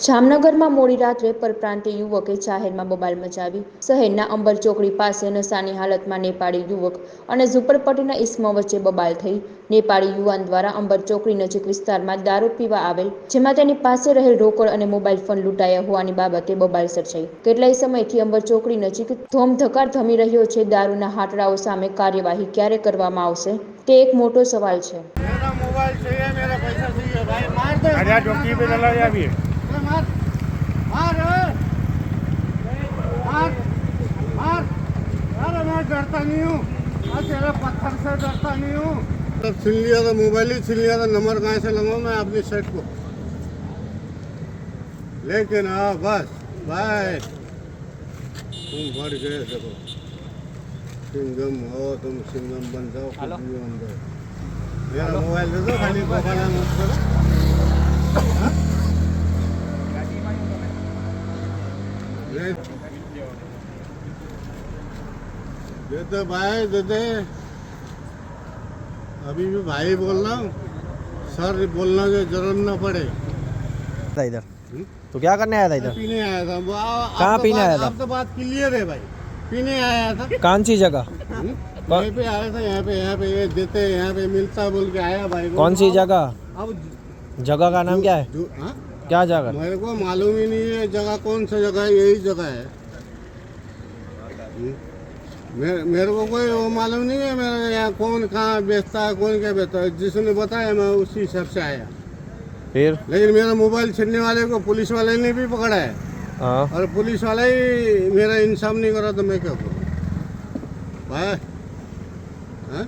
જામનગરમાં મોડી રાત્રે પરપ્રાંતીય યુવકે જાહેરમાં બબાલ મચાવી શહેરના અંબર ચોકડી પાસે નશાની હાલતમાં નેપાળી યુવક અને ઝુંપડપટ્ટીના ઇસમો વચ્ચે બબાલ થઈ। નેપાળી યુવાન દ્વારા અંબર ચોકડી નજીક વિસ્તારમાં દારૂ પીવા આવેલ, જેમાં તેની પાસે રહેલ રોકડ અને મોબાઈલ ફોન લૂંટાયા હોવાની બાબતે બબાલ સર્જાઈ। કેટલાય સમયથી અંબર ચોકડી નજીક ધોમધકાર થમી રહ્યો છે। દારૂના હાટડાઓ સામે કાર્યવાહી ક્યારે કરવામાં આવશે, તે એક મોટો સવાલ છે। मेरा मोबाइल चाहिए, मेरा पैसा चाहिए भाई। मार दे, अरे चौकी पे चला गया अभी। मार मार मार मार। अरे मैं डरता नहीं हूँ, मैं तेरे पत्थर से डरता नहीं हूँ। तब छीन लिया था, मोबाइल ही छीन लिया था। नंबर कहाँ से लगाऊँ मैं अपनी सेट को? लेकिन हाँ बस भाई, तुम बढ़ गए। देखो सिंगम हो, तुम सिंगम बन जाओ। मेरा मोबाइल दे दो, खाली बहाना मत करो। हाँ? देते भाई, देते। अभी भी भाई बोल रहा हूँ, सर बोलना जो जरूर ना पड़े। इधर तो क्या करने आया था? इधर पीने आया था। कहाँ पीने आया था? अब तो बात क्लियर है भाई, पीने आया था। कौन सी जगह? यहीं पे आया था, यहाँ पे ये देते, यहाँ पे मिलता बोल के आया भाई। कौन सी जगह? अब जगह का नाम क्या है? हाँ? क्या जगह? मेरे को मालूम ही नहीं है जगह कौन सा जगह है। यही जगह है। मेरे को कोई वो मालूम नहीं है। मेरा यहाँ कौन कहाँ बेचता है, कौन क्या बेचता है, जिसने बताया मैं उसी हिसाब से आया। फिर लेकिन मेरा मोबाइल छीनने वाले को पुलिस वाले ने भी पकड़ा है। हाँ, और पुलिस वाला ही मेरा इंसाफ नहीं करा तो मैं क्या करूँ भाई? हाँ?